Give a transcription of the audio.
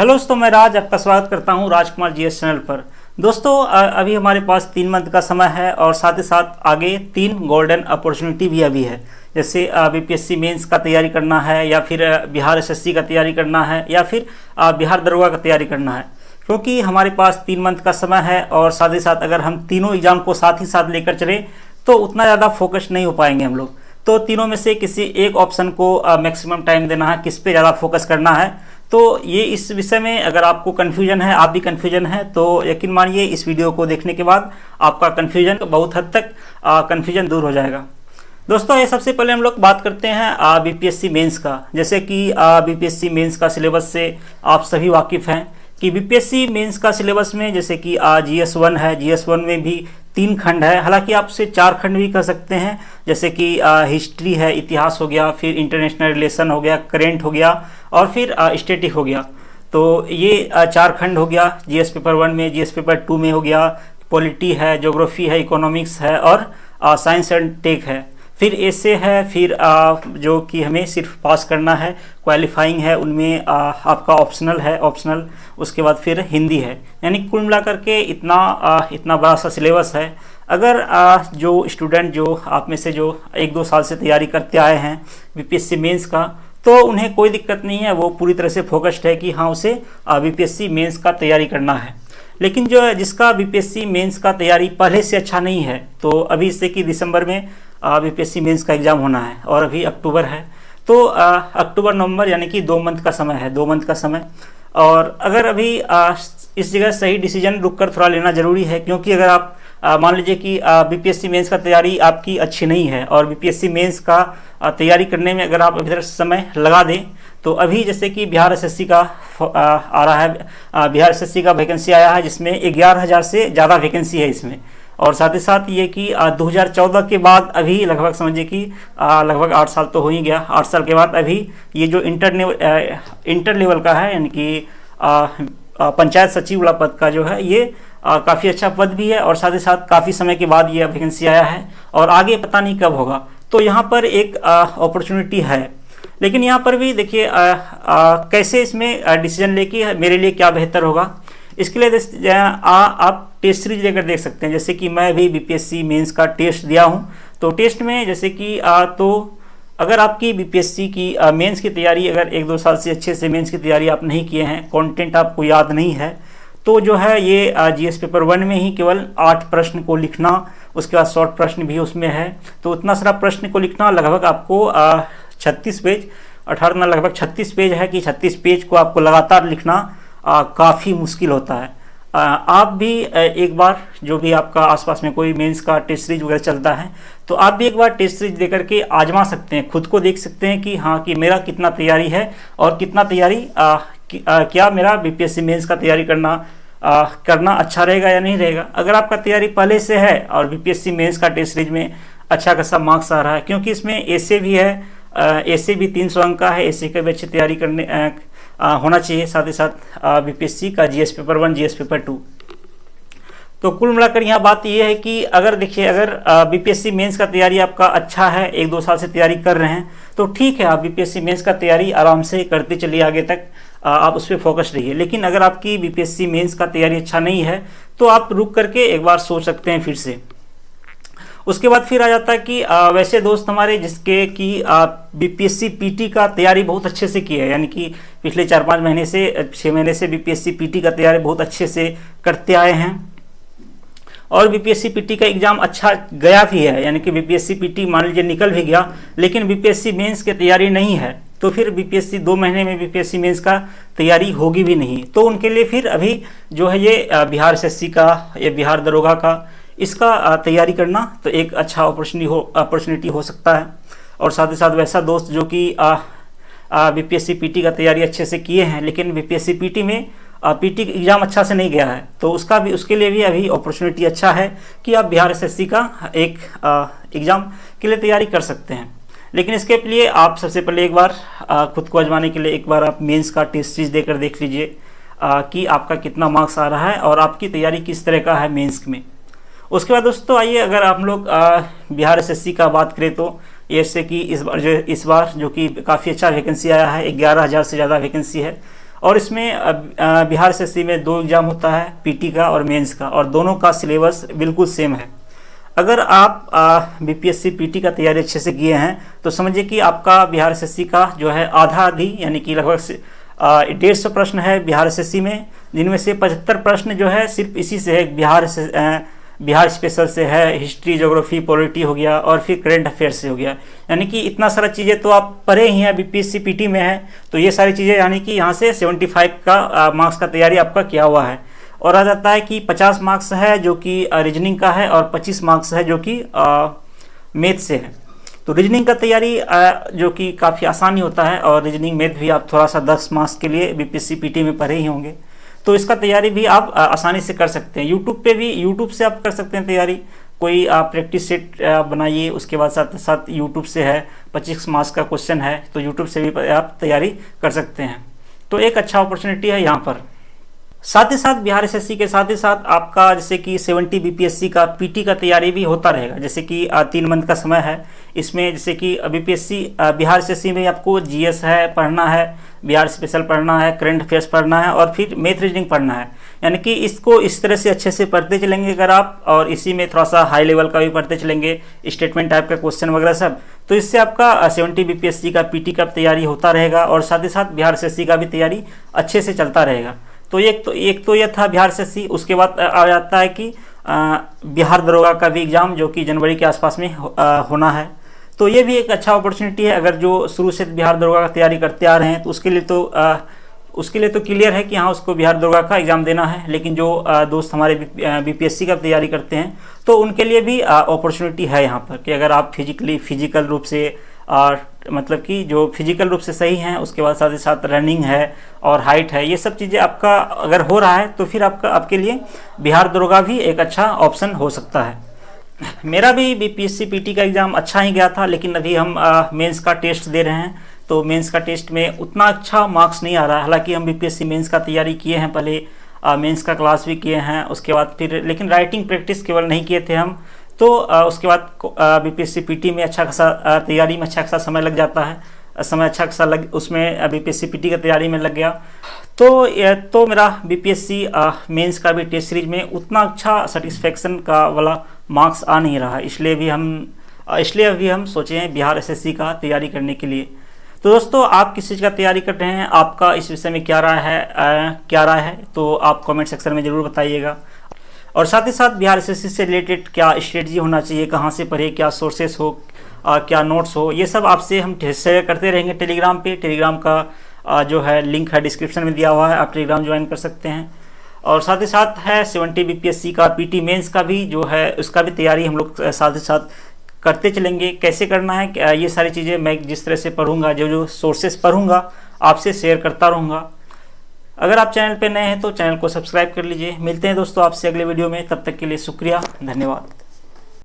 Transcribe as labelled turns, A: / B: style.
A: Hello दोस्तों, मैं राज आपका स्वागत करता हूं राजकुमार जीएस चैनल पर। दोस्तों अभी हमारे पास 3 मंथ का समय है और साथ ही साथ आगे 3 गोल्डन अपॉर्चुनिटी भी अभी है। जैसे बीपीएससी मेंस का तैयारी करना है या फिर बिहार एसएससी का तैयारी करना है या फिर बिहार दरोगा का तैयारी करना है। क्योंकि हमारे पास 3 मंथ का समय है और साथ ही साथ अगर हम तीनों एग्जाम को साथ ही साथ लेकर चले तो उतना ज़्यादा फोकस नहीं हो पाएंगे हम लोग। तो तीनों में से किसी एक ऑप्शन को मैक्सिमम टाइम देना है, किस पे ज़्यादा फोकस करना है। तो ये इस विषय में अगर आपको कन्फ्यूजन है, आप भी कन्फ्यूजन है, तो यकीन मानिए इस वीडियो को देखने के बाद आपका कन्फ्यूजन बहुत हद तक कन्फ्यूजन दूर हो जाएगा। दोस्तों ये सबसे पहले हम लोग बात करते हैं बीपीएससी मेंस का। जैसे कि बीपीएससी मेंस का सिलेबस से आप सभी वाकिफ़ हैं कि बीपीएससी मेंस का सिलेबस में जैसे कि GS1 है, GS1 में भी 3 खंड है। हालांकि आप उसे 4 खंड भी कर सकते हैं, जैसे कि हिस्ट्री है, इतिहास हो गया, फिर इंटरनेशनल रिलेशन हो गया, करेंट हो गया और फिर स्टैटिक हो गया। तो ये 4 खंड हो गया। जीएस पेपर 1 में, जीएस पेपर 2 में हो गया, पॉलिटी है, ज्योग्राफी है, इकोनॉमिक्स है और साइंस एंड टेक है। फिर ऐसे है, फिर जो कि हमें सिर्फ पास करना है, क्वालिफाइंग है, उनमें आपका ऑप्शनल है, ऑप्शनल। उसके बाद फिर हिंदी है। यानी कुल मिलाकर के इतना बड़ा सा सिलेबस है। अगर जो स्टूडेंट जो आप में से जो 1-2 साल से तैयारी करते आए हैं बीपीएससी मेंस का, तो उन्हें कोई दिक्कत नहीं है, वो पूरी तरह से फोकस्ड है कि हाँ उसे बीपीएससी मेंस का तैयारी करना है। लेकिन जो जिसका बीपीएससी मेंस का तैयारी पहले से अच्छा नहीं है, तो अभी इससे कि दिसंबर में बीपीएससी मेंस का एग्ज़ाम होना है और अभी अक्टूबर है, तो अक्टूबर नवंबर यानी कि 2 मंथ का समय है, 2 मंथ का समय। और अगर अभी इस जगह सही डिसीजन रुक कर थोड़ा लेना ज़रूरी है। क्योंकि अगर आप मान लीजिए कि बीपीएससी मेंस का तैयारी आपकी अच्छी नहीं है और बीपीएससी मेंस का तैयारी करने में अगर आप अभी तक समय लगा दें, तो अभी जैसे कि बिहार एसएससी का आ रहा है, बिहार एसएससी का वैकेंसी आया है जिसमें 11,000 से ज़्यादा वैकेंसी है इसमें। और साथ ही साथ ये कि 2014 के बाद अभी लगभग समझिए कि लगभग 8 साल तो हो ही गया। 8 साल के बाद अभी ये जो इंटर लेवल का है, यानी कि पंचायत सचिव वाला पद का जो है, ये काफ़ी अच्छा पद भी है और साथ ही साथ काफ़ी समय के बाद ये वैकेंसी आया है और आगे पता नहीं कब होगा। तो यहाँ पर एक अपॉर्चुनिटी है। लेकिन यहाँ पर भी देखिए कैसे इसमें डिसीजन लेके मेरे लिए क्या बेहतर होगा, इसके लिए आप टेस्ट सीरीज लेकर देख सकते हैं। जैसे कि मैं भी बीपीएससी मेंस का टेस्ट दिया हूँ, तो टेस्ट में जैसे कि तो अगर आपकी बीपीएससी की मेंस की तैयारी अगर 1-2 साल से अच्छे से मेंस की तैयारी आप नहीं किए हैं, कंटेंट आपको याद नहीं है, तो जो है ये जीएस पेपर 1 में ही केवल 8 प्रश्न को लिखना, उसके बाद शॉर्ट प्रश्न भी उसमें है। तो उतना सारा प्रश्न को लिखना लगभग आपको 36 पेज, 18 ना लगभग 36 पेज है कि 36 पेज को आपको लगातार लिखना काफ़ी मुश्किल होता है। आप भी एक बार, जो भी आपका आसपास में कोई मेंस का टेस्ट सीरीज वगैरह चलता है, तो आप भी एक बार टेस्ट सीरीज देकर के आजमा सकते हैं, खुद को देख सकते हैं कि हाँ कि मेरा कितना तैयारी है और कितना तैयारी क्या मेरा बीपीएससी मेंस का तैयारी करना अच्छा रहेगा या नहीं रहेगा। अगर आपका तैयारी पहले से है और बीपीएससी मेंस का टेस्ट सीरीज में अच्छा खासा मार्क्स आ रहा है, क्योंकि इसमें ऐसे भी है, ऐसे भी 300 अंक का है, ऐसे का भी अच्छी तैयारी करने होना चाहिए। साथ ही साथ बीपीएससी का जीएस पेपर 1, जीएस पेपर 2। तो कुल मिलाकर यहाँ बात ये है कि अगर देखिए, अगर बीपीएससी मेंस का तैयारी आपका अच्छा है, 1-2 साल से तैयारी कर रहे हैं, तो ठीक है, आप बीपीएससी मेंस का तैयारी आराम से करते चलिए, आगे तक आप उस पर फोकस रहिए। लेकिन अगर आपकी बीपीएससी मेंस का तैयारी अच्छा नहीं है, तो आप रुक करके एक बार सोच सकते हैं फिर से। उसके बाद फिर आ जाता है कि वैसे दोस्त हमारे जिसके कि बीपीएससी पीटी का तैयारी बहुत अच्छे से किया है, यानी कि पिछले 4-5 महीने से 6 महीने से बीपीएससी पीटी का तैयारी बहुत अच्छे से करते आए हैं और बीपीएससी पीटी का एग्जाम अच्छा गया भी है। यानी कि बीपीएससी पीटी मान लीजिए निकल भी गया, लेकिन बीपीएससी मेंस की तैयारी नहीं है, तो फिर बीपीएससी 2 महीने में बीपीएससी मेंस का तैयारी होगी भी नहीं। तो उनके लिए फिर अभी जो है ये बिहार एसएससी का या बिहार दरोगा का, इसका तैयारी करना तो एक अच्छा अपॉर्चुनिटी हो सकता है। और साथ ही साथ वैसा दोस्त जो कि बीपीएससी पीटी का तैयारी अच्छे से किए हैं, लेकिन बीपीएससी पीटी में पीटी एग्ज़ाम अच्छा से नहीं गया है, तो उसके लिए भी अभी अपॉर्चुनिटी अच्छा है कि आप बिहार एसएससी का एक एग्ज़ाम के लिए तैयारी कर सकते हैं। लेकिन इसके लिए आप सबसे पहले एक बार खुद को आजमाने के लिए एक बार आप मेंस का टेस्ट सीरीज देकर देख लीजिए कि आपका कितना मार्क्स आ रहा है और आपकी तैयारी किस तरह का है मेंस में। उसके बाद दोस्तों आइए, अगर हम लोग बिहार एसएससी का बात करें, तो जैसे कि इस बार जो कि काफ़ी अच्छा वैकेंसी आया है, 11,000 से ज़्यादा वैकेंसी है और इसमें बिहार एसएससी में 2 एग्ज़ाम होता है, पीटी का और मेंस का, और दोनों का सिलेबस बिल्कुल सेम है। अगर आप बीपीएससी पीटी का तैयारी अच्छे से किए हैं तो समझिए कि आपका बिहार एसएससी का जो है आधा आधी यानी कि लगभग 150 प्रश्न है बिहार एसएससी में, जिनमें से 75 प्रश्न जो है सिर्फ इसी से है, बिहार स्पेशल से है, हिस्ट्री, ज्योग्राफी, पॉलिटी हो गया, और फिर करंट अफेयर से हो गया। यानी कि इतना सारा चीज़ें तो आप पढ़े ही हैं, बीपीएससी पीटी में है, तो ये सारी चीज़ें यानी कि यहाँ से 75 का मार्क्स का तैयारी आपका किया हुआ है। और आ जाता है कि 50 मार्क्स है जो कि रीजनिंग का है, और 25 मार्क्स है जो कि मैथ से है। तो रीजनिंग का तैयारी जो कि काफ़ी आसानी होता है, और रीजनिंग मैथ भी आप थोड़ा सा 10 मार्क्स के लिए बीपीएससी पीटी में पढ़े ही होंगे, तो इसका तैयारी भी आप आसानी से कर सकते हैं। यूट्यूब से आप कर सकते हैं तैयारी। कोई आप प्रैक्टिस सेट बनाइए, उसके बाद साथ साथ यूट्यूब से है 25 मार्क्स का क्वेश्चन है, तो यूट्यूब से भी आप तैयारी कर सकते हैं। तो एक अच्छा अपॉर्चुनिटी है यहाँ पर। साथ ही साथ बिहार एसएससी के साथ ही साथ आपका जैसे कि 70 बीपीएससी का पीटी का तैयारी भी होता रहेगा। जैसे कि 3 मंथ का समय है इसमें, जैसे कि बीपीएससी बिहार एसएससी में आपको जीएस है पढ़ना है, बिहार स्पेशल पढ़ना है, करंट अफेयर्स पढ़ना है, और फिर मैथ रीजनिंग पढ़ना है। यानी कि इसको इस तरह से अच्छे से पढ़ते चलेंगे अगर आप, और इसी में थोड़ा सा हाई लेवल का भी पढ़ते चलेंगे, स्टेटमेंट टाइप का क्वेश्चन वगैरह सब, तो इससे आपका 70 बीपीएससी का पीटी का तैयारी होता रहेगा, और साथ ही साथ बिहार एसएससी का भी तैयारी अच्छे से चलता रहेगा। तो एक तो यह था बिहार एसएससी। उसके बाद आ जाता है कि बिहार दरोगा का भी एग्ज़ाम जो कि जनवरी के आसपास में होना है। तो ये भी एक अच्छा अपॉर्चुनिटी है। अगर जो शुरू से बिहार दरोगा का तैयारी करते आ रहे हैं तो उसके लिए तो क्लियर है कि हाँ उसको बिहार दरोगा का एग्ज़ाम देना है। लेकिन जो दोस्त हमारे बीपीएससी का तैयारी करते हैं तो उनके लिए भी अपॉर्चुनिटी है यहाँ पर कि अगर आप फिजिकल रूप से मतलब कि जो फिजिकल रूप से सही हैं, उसके बाद साथ ही साथ रनिंग है और हाइट है, ये सब चीज़ें आपका अगर हो रहा है तो फिर आपके लिए बिहार दरोगा भी एक अच्छा ऑप्शन हो सकता है। मेरा भी बीपीएससी पीटी का एग्ज़ाम अच्छा ही गया था, लेकिन अभी हम मेंस का टेस्ट दे रहे हैं, तो मेंस का टेस्ट में उतना अच्छा मार्क्स नहीं आ रहा है। हालांकि हम बीपीएससी मेंस का तैयारी किए हैं, पहले मेंस का क्लास भी किए हैं, उसके बाद फिर लेकिन राइटिंग प्रैक्टिस केवल नहीं किए थे हम। तो उसके बाद बीपीएससी पीटी में अच्छा खासा तैयारी में अच्छा खासा समय लग जाता है, समय अच्छा खासा उसमें बीपीएससी पीटी की तैयारी में लग गया। तो मेरा बीपीएससी मेंस का भी टेस्ट सीरीज में उतना अच्छा सेटिस्फेक्शन का वाला मार्क्स आ नहीं रहा, इसलिए अभी हम सोचे हैं बिहार एसएससी का तैयारी करने के लिए। तो दोस्तों, आप किस चीज़ का तैयारी कर रहे हैं, आपका इस विषय में क्या राय है तो आप कमेंट सेक्शन में ज़रूर बताइएगा। और साथ ही साथ बिहार एसएससी से रिलेटेड क्या स्ट्रेटजी होना चाहिए, कहाँ से पढ़े, क्या सोर्सेस हो, क्या नोट्स हो, ये सब आपसे हम शेयर करते रहेंगे टेलीग्राम पे। टेलीग्राम का जो है लिंक है डिस्क्रिप्शन में दिया हुआ है, आप टेलीग्राम ज्वाइन कर सकते हैं। और साथ ही साथ है 70 बीपीएससी का पीटी मेंस का भी जो है उसका भी तैयारी हम लोग साथ ही साथ करते चलेंगे। कैसे करना है ये सारी चीज़ें मैं जिस तरह से पढ़ूंगा, जो सोर्सेस पढ़ूंगा आपसे शेयर करता रहूँगा। अगर आप चैनल पे नए हैं तो चैनल को सब्सक्राइब कर लीजिए। मिलते हैं दोस्तों आपसे अगले वीडियो में, तब तक के लिए शुक्रिया, धन्यवाद।